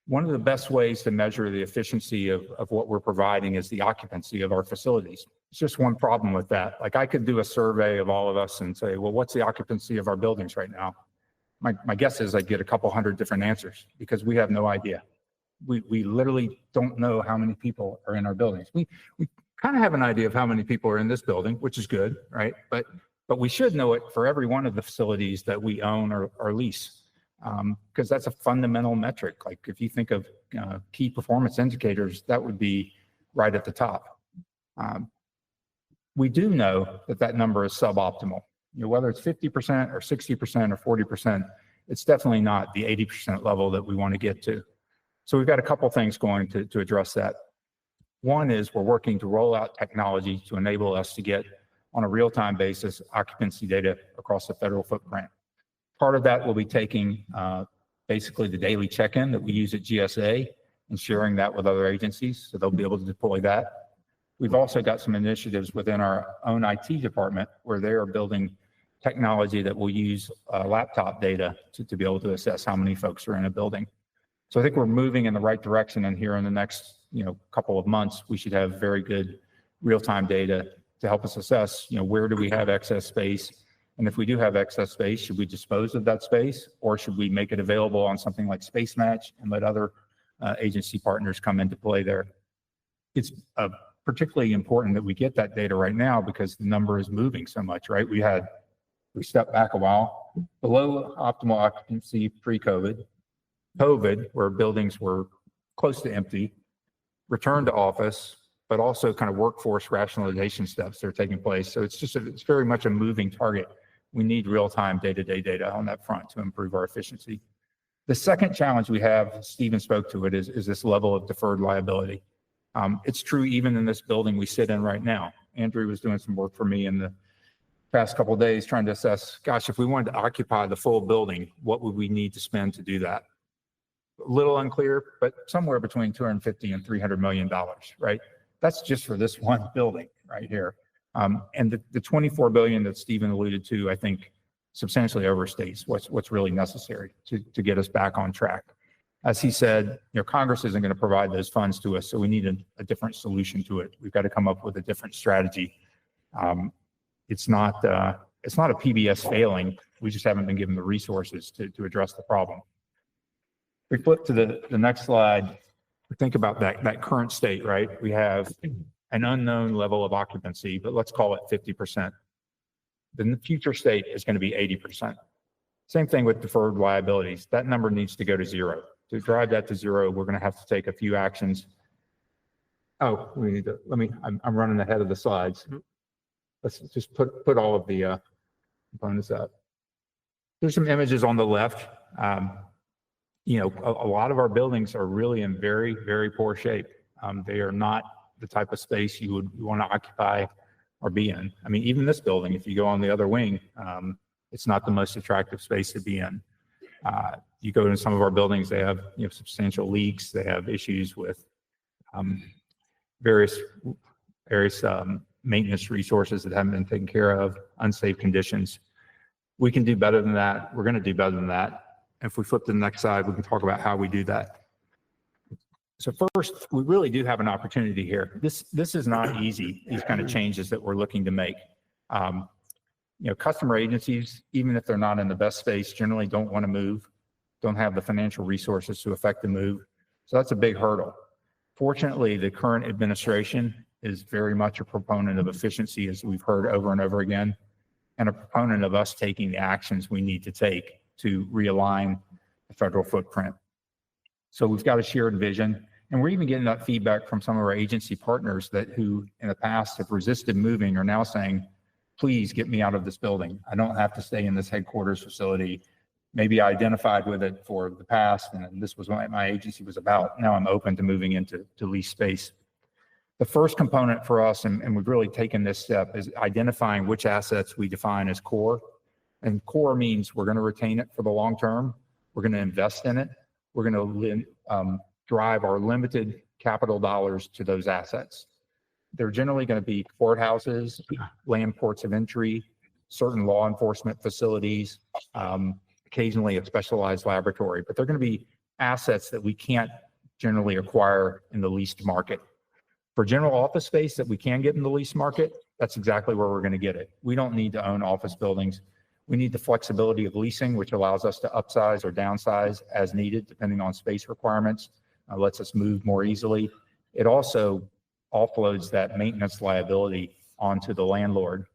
One of the best ways to measure the efficiency of what we're providing is the occupancy of our facilities. It's just one problem with that. Like I could do a survey of all of us and say, well, what's the occupancy of our buildings right now? My guess is I'd get a couple hundred different answers because we have no idea. We literally don't know how many people are in our buildings. We kind of have an idea of how many people are in this building, which is good, right? But we should know it for every one of the facilities that we own or lease, because that's a fundamental metric. Like if you think of key performance indicators, that would be right at the top. We do know that number is suboptimal. You know, whether it's 50% or 60% or 40%, it's definitely not the 80% level that we want to get to. So we've got a couple things going to address that. One is we're working to roll out technology to enable us to get on a real-time basis occupancy data across the federal footprint. Part of that will be taking basically the daily check-in that we use at GSA and sharing that with other agencies, so they'll be able to deploy that. We've also got some initiatives within our own IT department where they are building technology that will use laptop data to be able to assess how many folks are in a building. So I think we're moving in the right direction, and here in the next couple of months, we should have very good real-time data to help us assess where do we have excess space, and if we do have excess space, should we dispose of that space, or should we make it available on something like Space Match and let other agency partners come into play there. It's particularly important that we get that data right now because the number is moving so much, right? We stepped back a while, below optimal occupancy pre-COVID, COVID, where buildings were close to empty, return to office, but also kind of workforce rationalization steps that are taking place. So it's very much a moving target. We need real-time day-to-day data on that front to improve our efficiency. The second challenge we have, Stephen spoke to it, is this level of deferred liability. It's true even in this building we sit in right now. Andrew was doing some work for me in the past couple of days trying to assess, gosh, if we wanted to occupy the full building, what would we need to spend to do that? A little unclear, but somewhere between $250 and $300 million, right? That's just for this one building right here. And the $24 billion that Stephen alluded to, I think, substantially overstates what's really necessary to get us back on track. As he said, Congress isn't going to provide those funds to us, so we need a different solution to it. We've got to come up with a different strategy. It's not a PBS failing. We just haven't been given the resources to address the problem. We flip to the next slide. Think about that current state, right? We have an unknown level of occupancy, but let's call it 50%. Then the future state is going to be 80%. Same thing with deferred liabilities. That number needs to go to zero. To drive that to zero, we're going to have to take a few actions. Oh, we need to, I'm running ahead of the slides. Let's just put all of the components up. There's some images on the left. A lot of our buildings are really in very, very poor shape. They are not the type of space you would want to occupy or be in. I mean, even this building, if you go on the other wing, it's not the most attractive space to be in. You go to some of our buildings, they have substantial leaks. They have issues with various maintenance resources that haven't been taken care of, unsafe conditions. We can do better than that. We're going to do better than that. If we flip to the next slide, we can talk about how we do that. So first, we really do have an opportunity here. This is not easy, these kind of changes that we're looking to make. Customer agencies, even if they're not in the best space, generally don't want to move, don't have the financial resources to effect the move. So that's a big hurdle. Fortunately, the current administration is very much a proponent of efficiency, as we've heard over and over again, and a proponent of us taking the actions we need to take to realign the federal footprint. So we've got a shared vision, and we're even getting that feedback from some of our agency partners who in the past have resisted moving are now saying, please get me out of this building. I don't have to stay in this headquarters facility. Maybe I identified with it for the past, and this was what my agency was about. Now I'm open to moving into lease space. The first component for us, and we've really taken this step, is identifying which assets we define as core. And core means we're going to retain it for the long term. We're going to invest in it. We're going to drive our limited capital dollars to those assets. They're generally going to be courthouses, land ports of entry, certain law enforcement facilities, occasionally a specialized laboratory, but they're going to be assets that we can't generally acquire in the leased market. For general office space that we can get in the lease market, that's exactly where we're going to get it. We don't need to own office buildings. We need the flexibility of leasing, which allows us to upsize or downsize as needed, depending on space requirements, lets us move more easily. It also offloads that maintenance liability onto the landlord.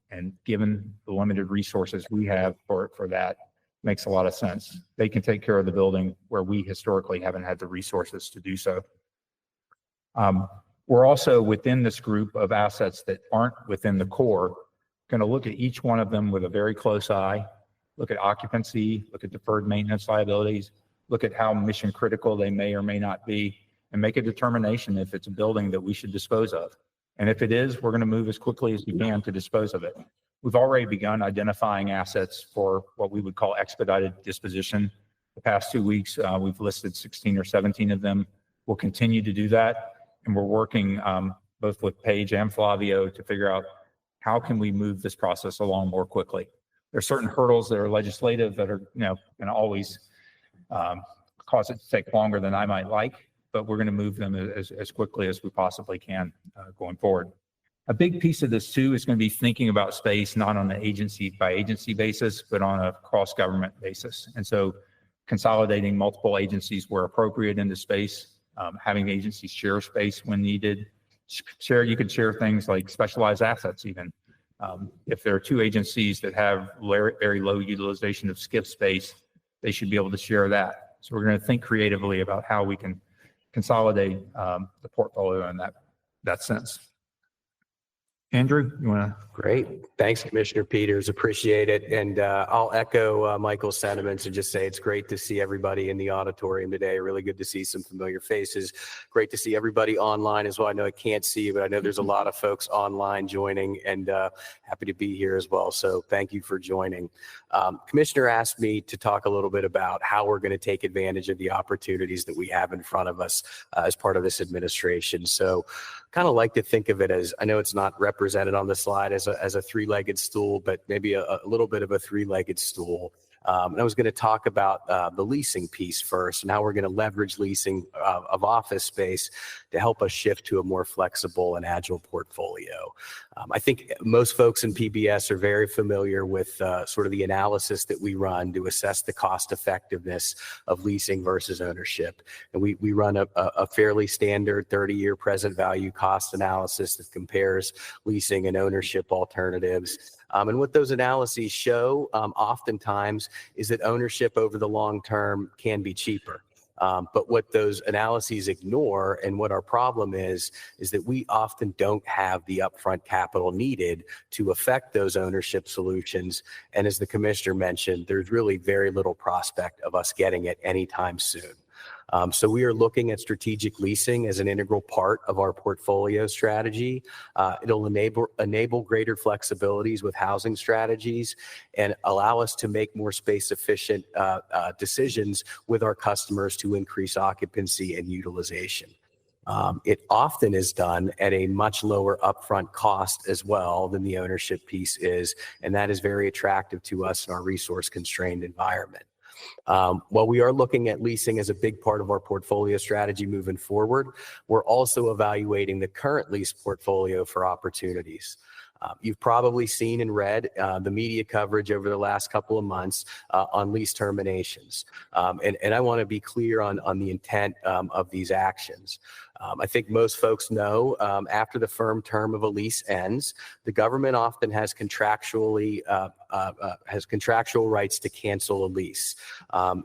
And given the limited resources we have for that, makes a lot of sense. They can take care of the building where we historically haven't had the resources to do so. We're also within this group of assets that aren't within the core, going to look at each one of them with a very close eye, look at occupancy, look at deferred maintenance liabilities, look at how mission critical they may or may not be, and make a determination if it's a building that we should dispose of. And if it is, we're going to move as quickly as we can to dispose of it. We've already begun identifying assets for what we would call expedited disposition. The past 2 weeks, we've listed 16 or 17 of them. We'll continue to do that. And we're working both with Paige and Flavio to figure out how can we move this process along more quickly. There are certain hurdles that are legislative that are, going to always cause it to take longer than I might like, but we're going to move them as quickly as we possibly can going forward. A big piece of this too is going to be thinking about space, not on an agency by agency basis, but on a cross government basis. And so consolidating multiple agencies where appropriate into space, having agencies share space when needed. You could share things like specialized assets even. If there are two agencies that have very low utilization of SCIF space, they should be able to share that. So we're going to think creatively about how we can consolidate the portfolio in that sense. Andrew, you want to? Great. Thanks, Commissioner Peters. Appreciate it. And I'll echo Michael's sentiments and just say it's great to see everybody in the auditorium today. Really good to see some familiar faces. Great to see everybody online as well. I know I can't see you, but I know there's a lot of folks online joining, and happy to be here as well. So thank you for joining. Commissioner asked me to talk a little bit about how we're going to take advantage of the opportunities that we have in front of us as part of this administration. So kind of like to think of it as, I know it's not represented on the slide as a three-legged stool, but maybe a little bit of a three-legged stool. And I was going to talk about the leasing piece first and how we're going to leverage leasing of office space to help us shift to a more flexible and agile portfolio. I think most folks in PBS are very familiar with sort of the analysis that we run to assess the cost effectiveness of leasing versus ownership. And we run a fairly standard 30-year present value cost analysis that compares leasing and ownership alternatives. And what those analyses show oftentimes is that ownership over the long term can be cheaper. But what those analyses ignore, and what our problem is that we often don't have the upfront capital needed to affect those ownership solutions. And as the commissioner mentioned, there's really very little prospect of us getting it anytime soon. So we are looking at strategic leasing as an integral part of our portfolio strategy. It'll enable greater flexibilities with housing strategies and allow us to make more space efficient decisions with our customers to increase occupancy and utilization. It often is done at a much lower upfront cost as well than the ownership piece is, and that is very attractive to us in our resource constrained environment. While we are looking at leasing as a big part of our portfolio strategy moving forward, we're also evaluating the current lease portfolio for opportunities. You've probably seen and read the media coverage over the last couple of months on lease terminations. And I want to be clear on the intent of these actions. I think most folks know after the firm term of a lease ends, the government often has contractual rights to cancel a lease.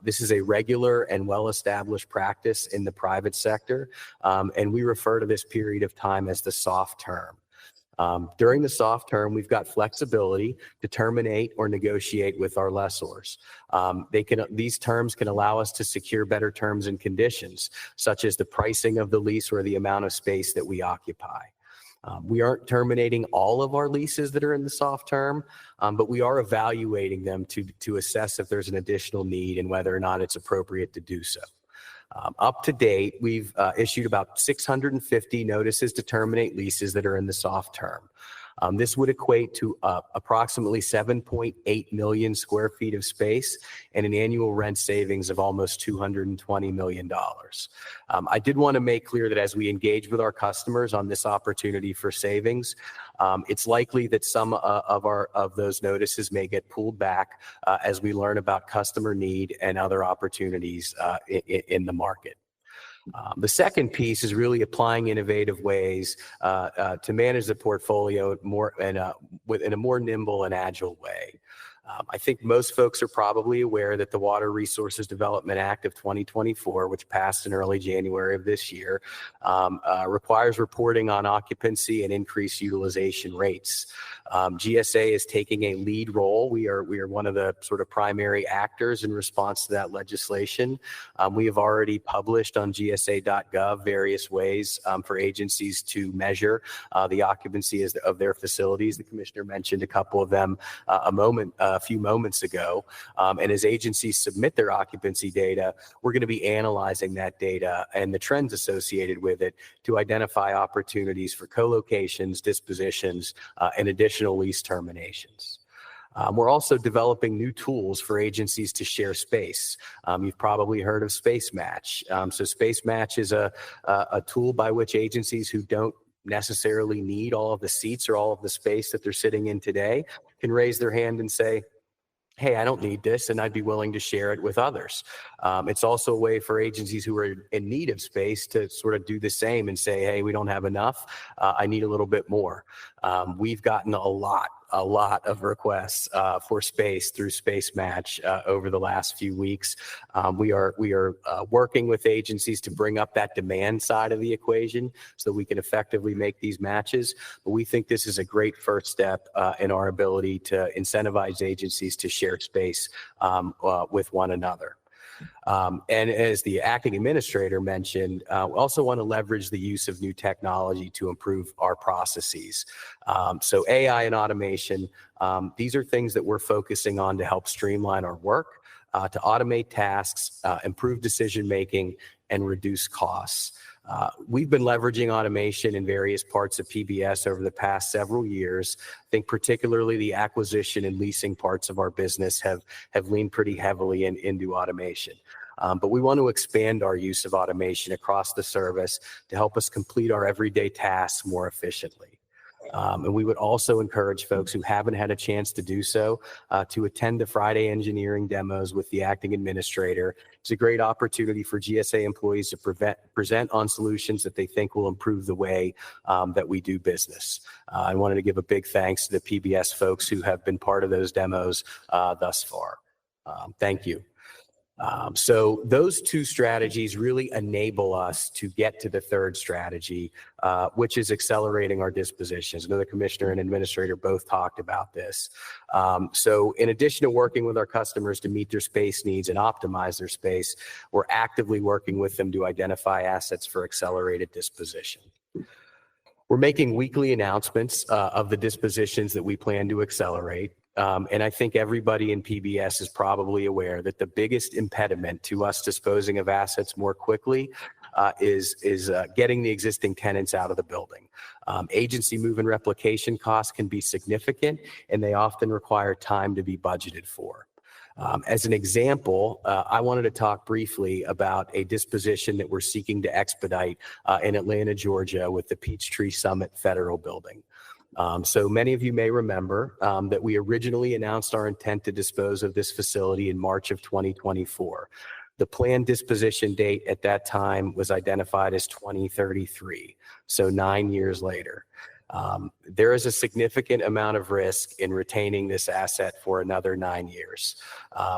This is a regular and well-established practice in the private sector, and we refer to this period of time as the soft term. During the soft term, we've got flexibility to terminate or negotiate with our lessors. These terms can allow us to secure better terms and conditions, such as the pricing of the lease or the amount of space that we occupy. We aren't terminating all of our leases that are in the soft term, but we are evaluating them to assess if there's an additional need and whether or not it's appropriate to do so. Up to date, we've issued about 650 notices to terminate leases that are in the soft term. This would equate to approximately 7.8 million square feet of space and an annual rent savings of almost $220 million. I did want to make clear that as we engage with our customers on this opportunity for savings, it's likely that some of those notices may get pulled back as we learn about customer need and other opportunities in the market. The second piece is really applying innovative ways to manage the portfolio in a more nimble and agile way. I think most folks are probably aware that the Water Resources Development Act of 2024, which passed in early January of this year, requires reporting on occupancy and increased utilization rates. GSA is taking a lead role. We are one of the sort of primary actors in response to that legislation. We have already published on GSA.gov various ways for agencies to measure the occupancy of their facilities. The commissioner mentioned a couple of them a few moments ago. And as agencies submit their occupancy data, we're going to be analyzing that data and the trends associated with it to identify opportunities for co-locations, dispositions, and additional lease terminations. We're also developing new tools for agencies to share space. You've probably heard of Space Match. So Space Match is a tool by which agencies who don't necessarily need all of the seats or all of the space that they're sitting in today can raise their hand and say, hey, I don't need this, and I'd be willing to share it with others. It's also a way for agencies who are in need of space to sort of do the same and say, hey, we don't have enough. I need a little bit more. We've gotten a lot of requests for space through Space Match over the last few weeks. We are working with agencies to bring up that demand side of the equation so that we can effectively make these matches. But we think this is a great first step in our ability to incentivize agencies to share space with one another. And as the acting administrator mentioned, we also want to leverage the use of new technology to improve our processes. So AI and automation, these are things that we're focusing on to help streamline our work, to automate tasks, improve decision-making, and reduce costs. We've been leveraging automation in various parts of PBS over the past several years. I think particularly the acquisition and leasing parts of our business have leaned pretty heavily into automation. But we want to expand our use of automation across the service to help us complete our everyday tasks more efficiently. And we would also encourage folks who haven't had a chance to do so to attend the Friday engineering demos with the acting administrator. It's a great opportunity for GSA employees to present on solutions that they think will improve the way that we do business. I wanted to give a big thanks to the PBS folks who have been part of those demos thus far. Thank you. So those two strategies really enable us to get to the third strategy, which is accelerating our dispositions. I know the commissioner and administrator both talked about this. So in addition to working with our customers to meet their space needs and optimize their space, we're actively working with them to identify assets for accelerated disposition. We're making weekly announcements of the dispositions that we plan to accelerate. And I think everybody in PBS is probably aware that the biggest impediment to us disposing of assets more quickly is getting the existing tenants out of the building. Agency move and replication costs can be significant, and they often require time to be budgeted for. As an example, I wanted to talk briefly about a disposition that we're seeking to expedite in Atlanta, Georgia, with the Peachtree Summit Federal Building. So many of you may remember that we originally announced our intent to dispose of this facility in March of 2024. The planned disposition date at that time was identified as 2033, so 9 years later. There is a significant amount of risk in retaining this asset for another 9 years.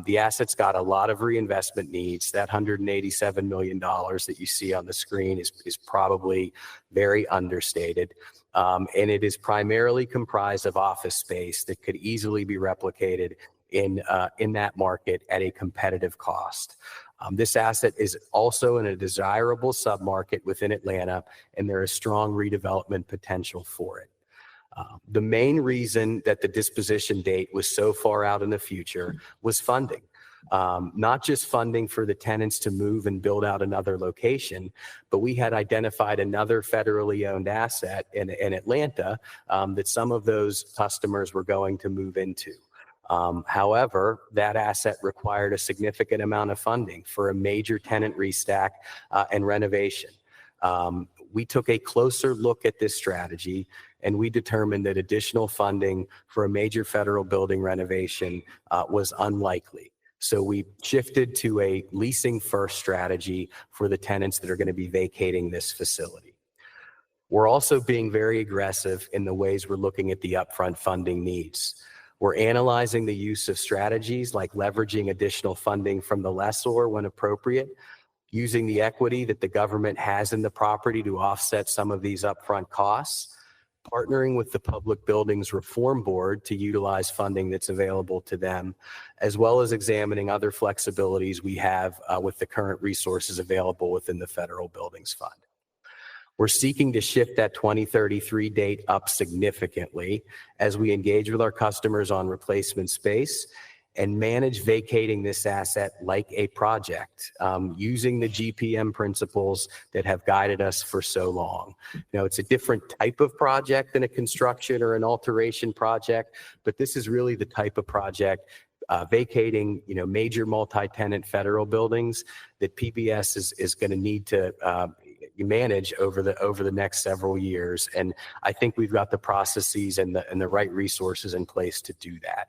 The asset's got a lot of reinvestment needs. That $187 million that you see on the screen is probably very understated. And it is primarily comprised of office space that could easily be replicated in that market at a competitive cost. This asset is also in a desirable submarket within Atlanta, and there is strong redevelopment potential for it. The main reason that the disposition date was so far out in the future was funding. not just funding for the tenants to move and build out another location, but we had identified another federally owned asset in Atlanta that some of those customers were going to move into. However, that asset required a significant amount of funding for a major tenant restack and renovation. We took a closer look at this strategy, and we determined that additional funding for a major federal building renovation was unlikely. So we shifted to a leasing first strategy for the tenants that are going to be vacating this facility. We're also being very aggressive in the ways we're looking at the upfront funding needs. We're analyzing the use of strategies like leveraging additional funding from the lessor when appropriate, using the equity that the government has in the property to offset some of these upfront costs, partnering with the Public Buildings Reform Board to utilize funding that's available to them, as well as examining other flexibilities we have with the current resources available within the Federal Buildings Fund. We're seeking to shift that 2033 date up significantly as we engage with our customers on replacement space and manage vacating this asset like a project, using the GPM principles that have guided us for so long. You know, it's a different type of project than a construction or an alteration project, but this is really the type of project vacating, you know, major multi-tenant federal buildings that PBS is going to need to manage over the next several years. And I think we've got the processes and the right resources in place to do that.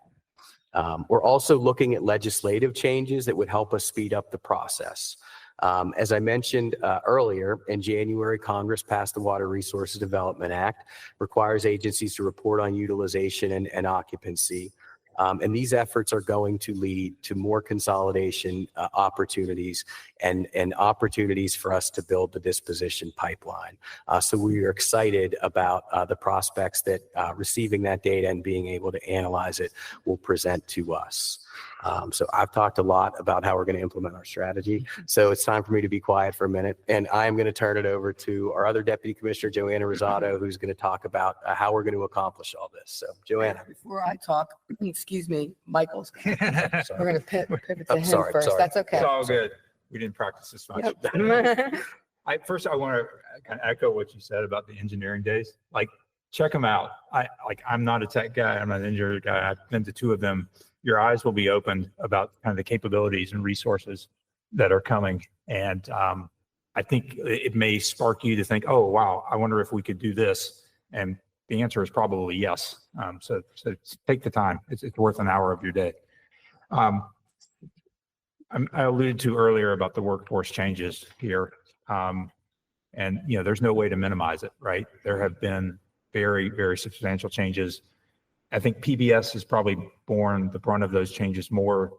We're also looking at legislative changes that would help us speed up the process. As I mentioned earlier, in January, Congress passed the Water Resources Development Act, requires agencies to report on utilization and occupancy. And these efforts are going to lead to more consolidation opportunities and opportunities for us to build the disposition pipeline. So we are excited about the prospects that receiving that data and being able to analyze it will present to us. So I've talked a lot about how we're going to implement our strategy. So it's time for me to be quiet for a minute. And I am going to turn it over to our other Deputy Commissioner, Joanna Rosado, who's going to talk about how we're going to accomplish all this. So Joanna. Before I talk, excuse me, Michael's. We're going to pivot to him Sorry. first. That's okay. It's all good. We didn't practice this much. Yep. First, I want to kind of echo what you said about the engineering days. Like, check them out. I'm not a tech guy. I'm not an engineering guy. I've been to two of them. Your eyes will be opened about kind of the capabilities and resources that are coming. And I think it may spark you to think, oh, wow, I wonder if we could do this. And the answer is probably yes. So take the time. It's worth an hour of your day. I alluded to earlier about the workforce changes here. And, you know, there's no way to minimize it, right? There have been very, very substantial changes. I think PBS has probably borne the brunt of those changes more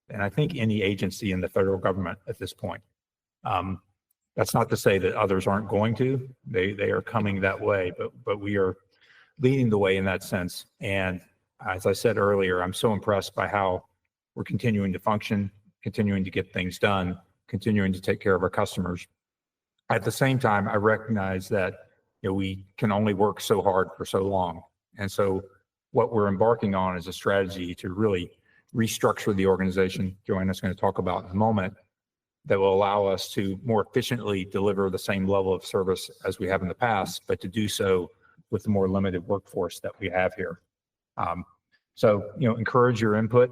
than I think any agency in the federal government at this point. That's not to say that others aren't going to. They are coming that way, but we are leading the way in that sense. And as I said earlier, I'm so impressed by how we're continuing to function, continuing to get things done, continuing to take care of our customers. At the same time, I recognize that, you know, we can only work so hard for so long. And so what we're embarking on is a strategy to really restructure the organization, Joanna's going to talk about in a moment, that will allow us to more efficiently deliver the same level of service as we have in the past, but to do so with the more limited workforce that we have here. So, you know, encourage your input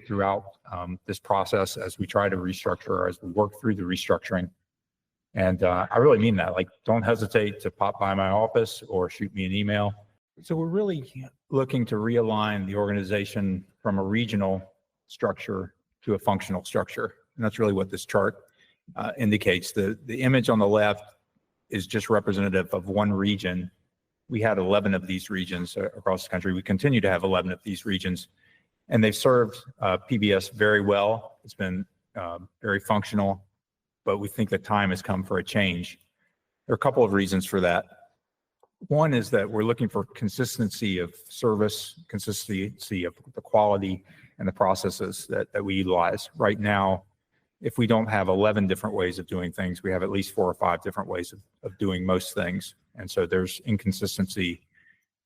throughout this process as we try to restructure, as we work through the restructuring. And I really mean that. Like, don't hesitate to pop by my office or shoot me an email. So we're really looking to realign the organization from a regional structure to a functional structure. And that's really what this chart indicates. The image on the left is just representative of one region. We had 11 of these regions across the country. We continue to have 11 of these regions, and they've served PBS very well. It's been very functional, but we think the time has come for a change. There are a couple of reasons for that. One is that we're looking for consistency of service, consistency of the quality and the processes that we utilize. Right now, if we don't have 11 different ways of doing things, we have at least 4 or 5 different ways of doing most things. And so there's inconsistency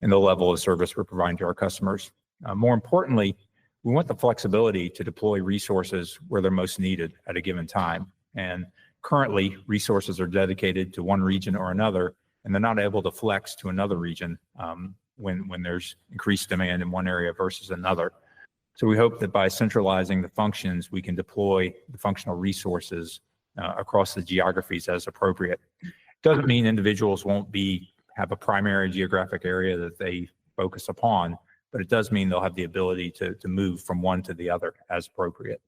in the level of service we're providing to our customers. More importantly, we want the flexibility to deploy resources where they're most needed at a given time. And currently, resources are dedicated to one region or another, and they're not able to flex to another region when there's increased demand in one area versus another. So we hope that by centralizing the functions, we can deploy the functional resources across the geographies as appropriate. Doesn't mean individuals won't have a primary geographic area that they focus upon, but it does mean they'll have the ability to move from one to the other as appropriate.